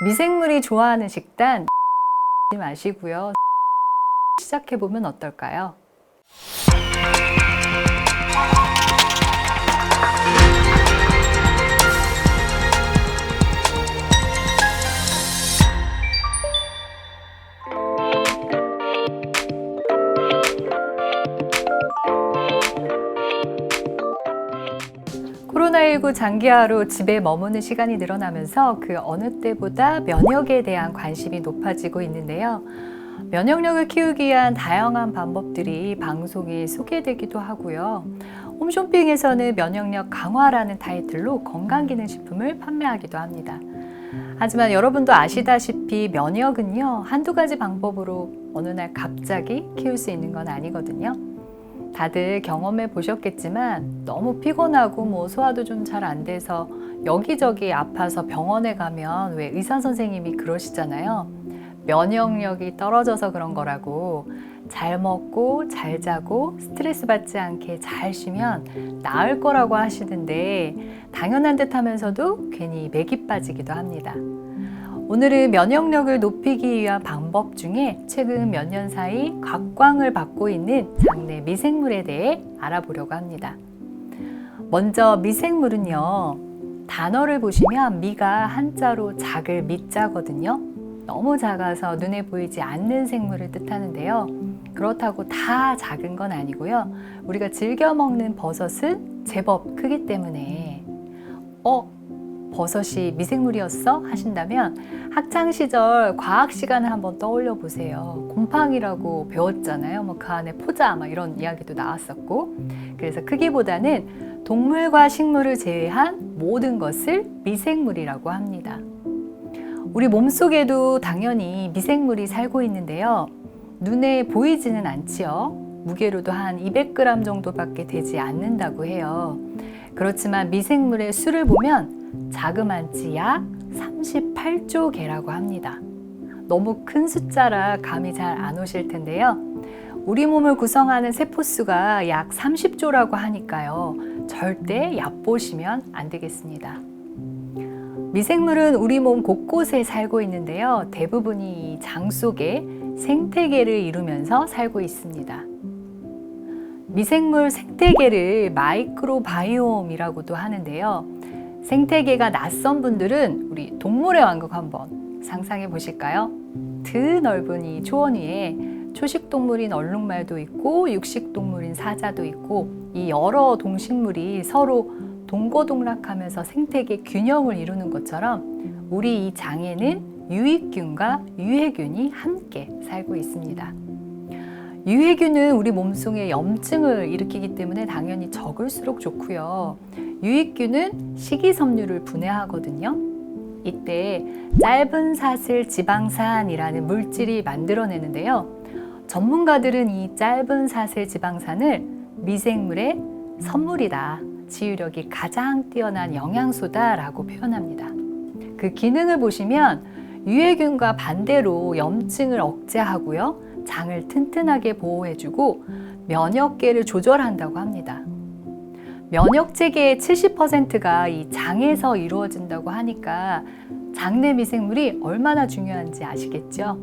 미생물이 좋아하는 식단 마시고요. 시작해보면 어떨까요? 코로나19 장기화로 집에 머무는 시간이 늘어나면서 그 어느 때보다 면역에 대한 관심이 높아지고 있는데요. 면역력을 키우기 위한 다양한 방법들이 방송에 소개되기도 하고요. 홈쇼핑에서는 면역력 강화라는 타이틀로 건강기능식품을 판매하기도 합니다. 하지만 여러분도 아시다시피 면역은요, 한두 가지 방법으로 어느 날 갑자기 키울 수 있는 건 아니거든요. 다들 경험해 보셨겠지만 너무 피곤하고 소화도 좀 잘 안 돼서 여기저기 아파서 병원에 가면 왜 의사 선생님이 그러시잖아요. 면역력이 떨어져서 그런 거라고. 잘 먹고 잘 자고 스트레스 받지 않게 잘 쉬면 나을 거라고 하시는데 당연한 듯 하면서도 괜히 맥이 빠지기도 합니다. 오늘은 면역력을 높이기 위한 방법 중에 최근 몇 년 사이 각광을 받고 있는 장내 미생물에 대해 알아보려고 합니다. 먼저 미생물은요, 단어를 보시면 미가 한자로 작을 미자거든요. 너무 작아서 눈에 보이지 않는 생물을 뜻하는데요. 그렇다고 다 작은 건 아니고요. 우리가 즐겨 먹는 버섯은 제법 크기 때문에 버섯이 미생물이었어? 하신다면 학창시절 과학 시간을 한번 떠올려 보세요. 곰팡이라고 배웠잖아요. 그 안에 포자 이런 이야기도 나왔었고. 그래서 크기보다는 동물과 식물을 제외한 모든 것을 미생물이라고 합니다. 우리 몸속에도 당연히 미생물이 살고 있는데요. 눈에 보이지는 않지요. 무게로도 한 200g 정도밖에 되지 않는다고 해요. 그렇지만 미생물의 수를 보면 자그만치 약 38조 개라고 합니다. 너무 큰 숫자라 감이 잘 안 오실 텐데요. 우리 몸을 구성하는 세포수가 약 30조라고 하니까요. 절대 얕보시면 안 되겠습니다. 미생물은 우리 몸 곳곳에 살고 있는데요. 대부분이 장 속에 생태계를 이루면서 살고 있습니다. 미생물 생태계를 마이크로바이옴이라고도 하는데요. 생태계가 낯선 분들은 우리 동물의 왕국 한번 상상해 보실까요? 드넓은 이 초원 위에 초식동물인 얼룩말도 있고 육식동물인 사자도 있고 이 여러 동식물이 서로 동고동락하면서 생태계 균형을 이루는 것처럼 우리 이 장에는 유익균과 유해균이 함께 살고 있습니다. 유해균은 우리 몸속에 염증을 일으키기 때문에 당연히 적을수록 좋고요. 유익균은 식이섬유를 분해하거든요. 이때 짧은 사슬 지방산이라는 물질이 만들어내는데요. 전문가들은 이 짧은 사슬 지방산을 미생물의 선물이다, 지유력이 가장 뛰어난 영양소다라고 표현합니다. 그 기능을 보시면 유해균과 반대로 염증을 억제하고요. 장을 튼튼하게 보호해주고 면역계를 조절한다고 합니다. 면역 체계의 70%가 이 장에서 이루어진다고 하니까 장내 미생물이 얼마나 중요한지 아시겠죠?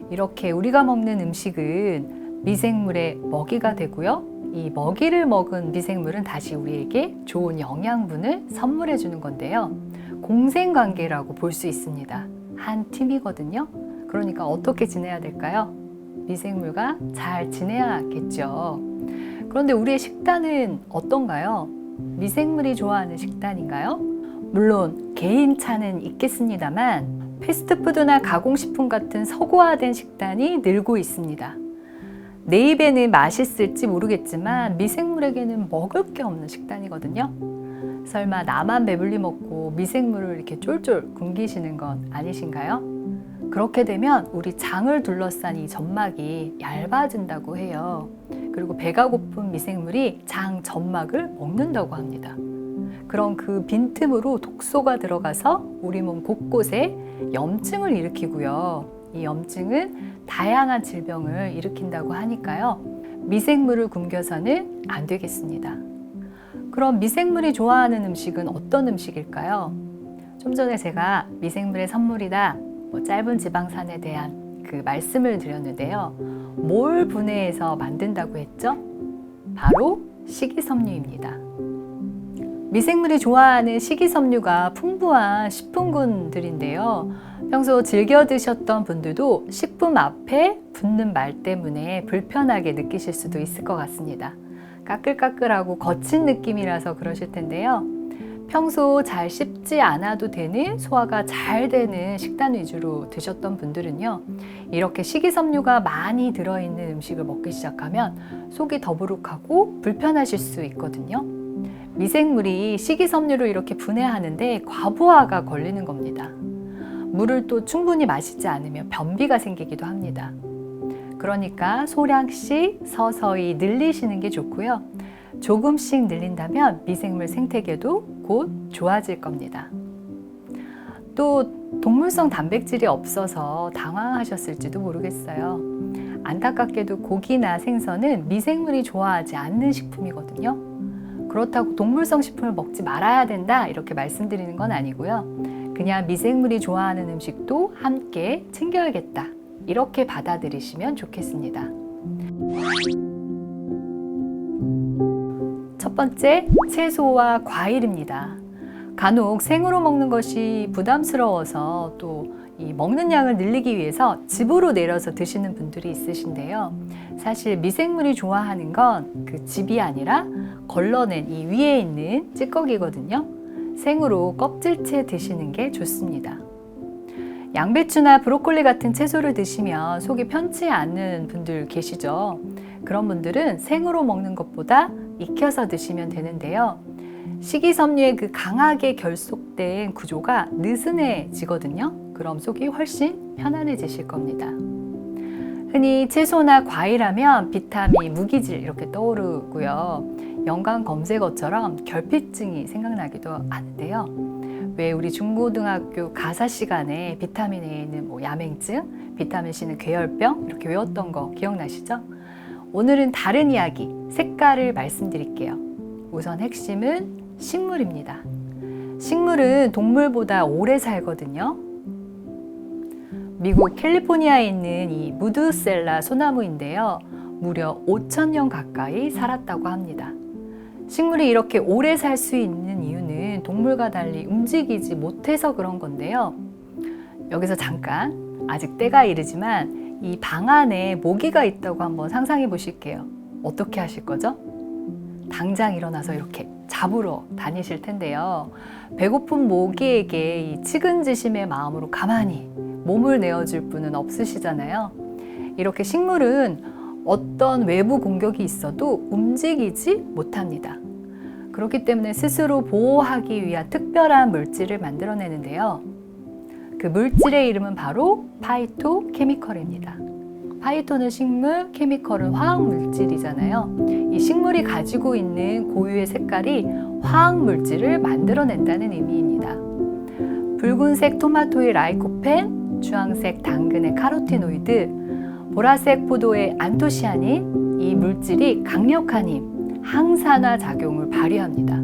이렇게 우리가 먹는 음식은 미생물의 먹이가 되고요. 이 먹이를 먹은 미생물은 다시 우리에게 좋은 영양분을 선물해 주는 건데요. 공생관계라고 볼 수 있습니다. 한 팀이거든요. 그러니까 어떻게 지내야 될까요? 미생물과 잘 지내야겠죠. 그런데 우리의 식단은 어떤가요? 미생물이 좋아하는 식단인가요? 물론 개인차는 있겠습니다만 패스트푸드나 가공식품 같은 서구화된 식단이 늘고 있습니다. 내 입에는 맛있을지 모르겠지만 미생물에게는 먹을 게 없는 식단이거든요. 설마 나만 배불리 먹고 미생물을 이렇게 쫄쫄 굶기시는 건 아니신가요? 그렇게 되면 우리 장을 둘러싼 이 점막이 얇아진다고 해요. 그리고 배가 고픈 미생물이 장 점막을 먹는다고 합니다. 그럼 그 빈틈으로 독소가 들어가서 우리 몸 곳곳에 염증을 일으키고요. 이 염증은 다양한 질병을 일으킨다고 하니까요. 미생물을 굶겨서는 안 되겠습니다. 그럼 미생물이 좋아하는 음식은 어떤 음식일까요? 좀 전에 제가 미생물의 선물이다, 짧은 지방산에 대한 그 말씀을 드렸는데요. 뭘 분해해서 만든다고 했죠? 바로 식이섬유입니다. 미생물이 좋아하는 식이섬유가 풍부한 식품군들인데요. 평소 즐겨 드셨던 분들도 식품 앞에 붙는 말 때문에 불편하게 느끼실 수도 있을 것 같습니다. 까끌까끌하고 거친 느낌이라서 그러실 텐데요. 평소 잘 씹지 않아도 되는, 소화가 잘 되는 식단 위주로 드셨던 분들은요, 이렇게 식이섬유가 많이 들어있는 음식을 먹기 시작하면 속이 더부룩하고 불편하실 수 있거든요. 미생물이 식이섬유를 이렇게 분해하는데 과부하가 걸리는 겁니다. 물을 또 충분히 마시지 않으면 변비가 생기기도 합니다. 그러니까 소량씩 서서히 늘리시는 게 좋고요. 조금씩 늘린다면 미생물 생태계도 곧 좋아질 겁니다. 또 동물성 단백질이 없어서 당황하셨을지도 모르겠어요. 안타깝게도 고기나 생선은 미생물이 좋아하지 않는 식품이거든요. 그렇다고 동물성 식품을 먹지 말아야 된다 이렇게 말씀드리는 건 아니고요. 그냥 미생물이 좋아하는 음식도 함께 챙겨야겠다 이렇게 받아들이시면 좋겠습니다. 첫 번째, 채소와 과일입니다. 간혹 생으로 먹는 것이 부담스러워서 또 이 먹는 양을 늘리기 위해서 즙으로 내려서 드시는 분들이 있으신데요. 사실 미생물이 좋아하는 건 그 즙이 아니라 걸러낸 이 위에 있는 찌꺼기거든요. 생으로 껍질째 드시는 게 좋습니다. 양배추나 브로콜리 같은 채소를 드시면 속이 편치 않는 분들 계시죠? 그런 분들은 생으로 먹는 것보다 익혀서 드시면 되는데요. 식이섬유의 그 강하게 결속된 구조가 느슨해지거든요. 그럼 속이 훨씬 편안해지실 겁니다. 흔히 채소나 과일하면 비타민, 무기질 이렇게 떠오르고요. 연관 검색어처럼 결핍증이 생각나기도 하는데요. 왜 우리 중고등학교 가사 시간에 비타민 A는 야맹증, 비타민 C는 괴혈병 이렇게 외웠던 거 기억나시죠? 오늘은 다른 이야기, 색깔을 말씀드릴게요. 우선 핵심은 식물입니다. 식물은 동물보다 오래 살거든요. 미국 캘리포니아에 있는 이 무드셀라 소나무인데요. 무려 5,000년 가까이 살았다고 합니다. 식물이 이렇게 오래 살 수 있는 이유는 동물과 달리 움직이지 못해서 그런 건데요. 여기서 잠깐, 아직 때가 이르지만 이 방 안에 모기가 있다고 한번 상상해 보실게요. 어떻게 하실 거죠? 당장 일어나서 이렇게 잡으러 다니실 텐데요. 배고픈 모기에게 이 측은지심의 마음으로 가만히 몸을 내어줄 분은 없으시잖아요. 이렇게 식물은 어떤 외부 공격이 있어도 움직이지 못합니다. 그렇기 때문에 스스로 보호하기 위한 특별한 물질을 만들어내는데요. 그 물질의 이름은 바로 파이토케미컬입니다. 파이토는 식물, 케미컬은 화학 물질이잖아요. 이 식물이 가지고 있는 고유의 색깔이 화학 물질을 만들어낸다는 의미입니다. 붉은색 토마토의 라이코펜, 주황색 당근의 카로티노이드, 보라색 포도의 안토시아닌, 이 물질이 강력한 힘, 항산화 작용을 발휘합니다.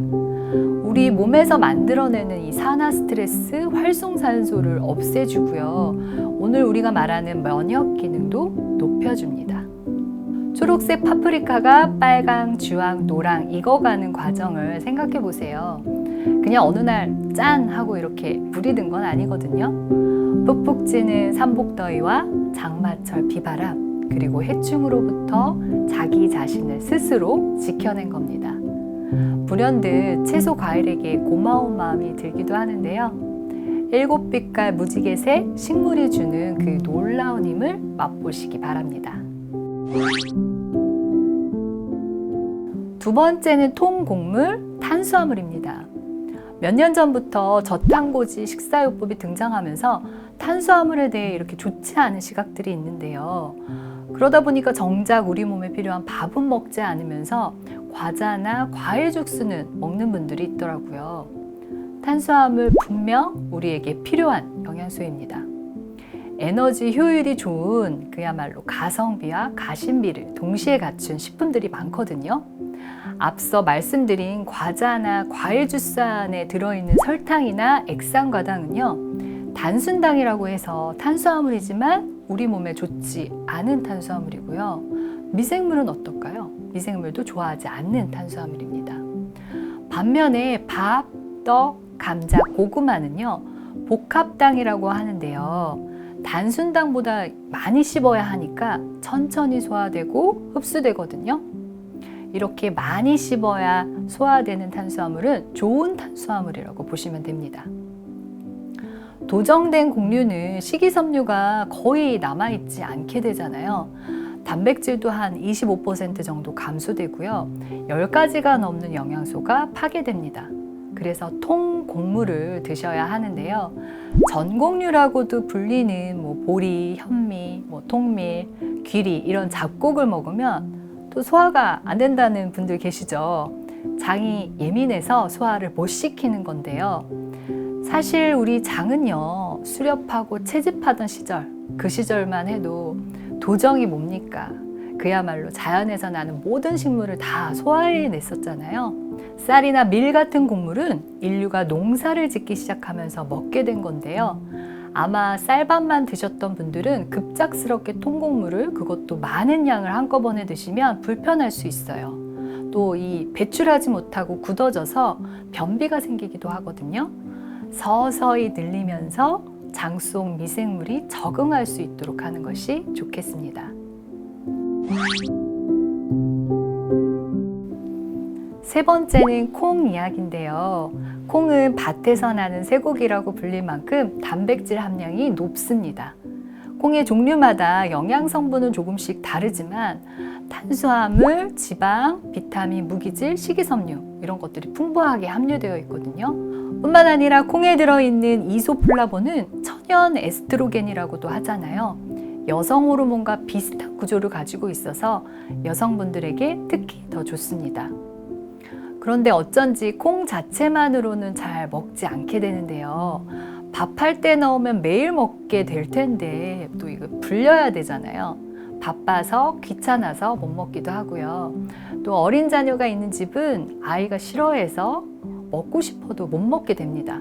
우리 몸에서 만들어내는 이 산화 스트레스, 활성산소를 없애주고요. 오늘 우리가 말하는 면역 기능도 높여줍니다. 초록색 파프리카가 빨강, 주황, 노랑 익어가는 과정을 생각해 보세요. 그냥 어느 날 짠 하고 이렇게 불이 든 건 아니거든요. 푹푹 찌는 삼복더위와 장마철 비바람, 그리고 해충으로부터 자기 자신을 스스로 지켜낸 겁니다. 불현듯 채소 과일에게 고마운 마음이 들기도 하는데요. 7빛깔 무지개색 식물이 주는 그 놀라운 힘을 맛보시기 바랍니다. 두 번째는 통곡물, 탄수화물입니다. 몇 년 전부터 저탄고지 식사요법이 등장하면서 탄수화물에 대해 이렇게 좋지 않은 시각들이 있는데요. 그러다 보니까 정작 우리 몸에 필요한 밥은 먹지 않으면서 과자나 과일 주스는 먹는 분들이 있더라고요. 탄수화물 분명 우리에게 필요한 영양소입니다. 에너지 효율이 좋은 그야말로 가성비와 가심비를 동시에 갖춘 식품들이 많거든요. 앞서 말씀드린 과자나 과일 주스 안에 들어있는 설탕이나 액상과당은요, 단순당이라고 해서 탄수화물이지만 우리 몸에 좋지 않은 탄수화물이고요. 미생물은 어떨까요? 미생물도 좋아하지 않는 탄수화물입니다. 반면에 밥, 떡, 감자, 고구마는요, 복합당이라고 하는데요. 단순당보다 많이 씹어야 하니까 천천히 소화되고 흡수되거든요. 이렇게 많이 씹어야 소화되는 탄수화물은 좋은 탄수화물이라고 보시면 됩니다. 도정된 곡류는 식이섬유가 거의 남아있지 않게 되잖아요. 단백질도 한 25% 정도 감소되고요. 10가지가 넘는 영양소가 파괴됩니다. 그래서 통곡물을 드셔야 하는데요. 전곡류라고도 불리는 보리, 현미, 통밀, 귀리 이런 잡곡을 먹으면 또 소화가 안 된다는 분들 계시죠. 장이 예민해서 소화를 못 시키는 건데요. 사실 우리 장은요, 수렵하고 채집하던 시절, 그 시절만 해도 도정이 뭡니까? 그야말로 자연에서 나는 모든 식물을 다 소화해냈었잖아요. 쌀이나 밀 같은 곡물은 인류가 농사를 짓기 시작하면서 먹게 된 건데요. 아마 쌀밥만 드셨던 분들은 급작스럽게 통곡물을, 그것도 많은 양을 한꺼번에 드시면 불편할 수 있어요. 또 이 배출하지 못하고 굳어져서 변비가 생기기도 하거든요. 서서히 늘리면서 장 속 미생물이 적응할 수 있도록 하는 것이 좋겠습니다. 세 번째는 콩 이야기인데요. 콩은 밭에서 나는 쇠고기라고 불릴 만큼 단백질 함량이 높습니다. 콩의 종류마다 영양 성분은 조금씩 다르지만 탄수화물, 지방, 비타민, 무기질, 식이섬유 이런 것들이 풍부하게 함유되어 있거든요. 뿐만 아니라 콩에 들어있는 이소플라본은 천연 에스트로겐이라고도 하잖아요. 여성 호르몬과 비슷한 구조를 가지고 있어서 여성분들에게 특히 더 좋습니다. 그런데 어쩐지 콩 자체만으로는 잘 먹지 않게 되는데요. 밥할 때 넣으면 매일 먹게 될 텐데 또 이거 불려야 되잖아요. 바빠서 귀찮아서 못 먹기도 하고요. 또 어린 자녀가 있는 집은 아이가 싫어해서 먹고 싶어도 못 먹게 됩니다.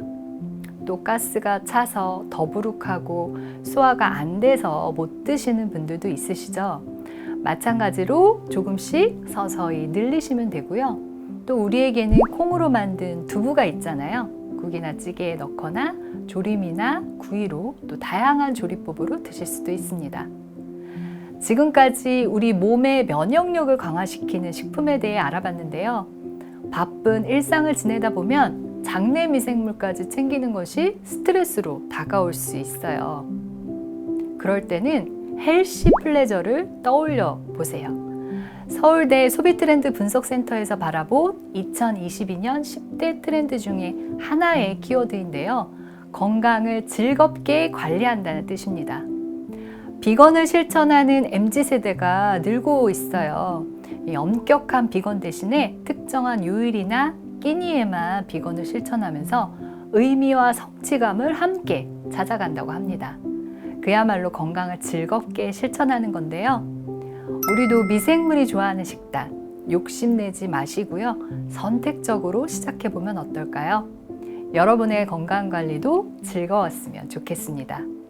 또 가스가 차서 더부룩하고 소화가 안 돼서 못 드시는 분들도 있으시죠. 마찬가지로 조금씩 서서히 늘리시면 되고요. 또 우리에게는 콩으로 만든 두부가 있잖아요. 국이나 찌개에 넣거나 조림이나 구이로 또 다양한 조리법으로 드실 수도 있습니다. 지금까지 우리 몸의 면역력을 강화시키는 식품에 대해 알아봤는데요. 바쁜 일상을 지내다 보면 장내 미생물까지 챙기는 것이 스트레스로 다가올 수 있어요. 그럴 때는 헬시 플레저를 떠올려 보세요. 서울대 소비트렌드 분석센터에서 바라본 2022년 10대 트렌드 중에 하나의 키워드인데요. 건강을 즐겁게 관리한다는 뜻입니다. 비건을 실천하는 MZ세대가 늘고 있어요. 이 엄격한 비건 대신에 특정한 요일이나 끼니에만 비건을 실천하면서 의미와 성취감을 함께 찾아간다고 합니다. 그야말로 건강을 즐겁게 실천하는 건데요. 우리도 미생물이 좋아하는 식단, 욕심내지 마시고요. 선택적으로 시작해보면 어떨까요? 여러분의 건강관리도 즐거웠으면 좋겠습니다.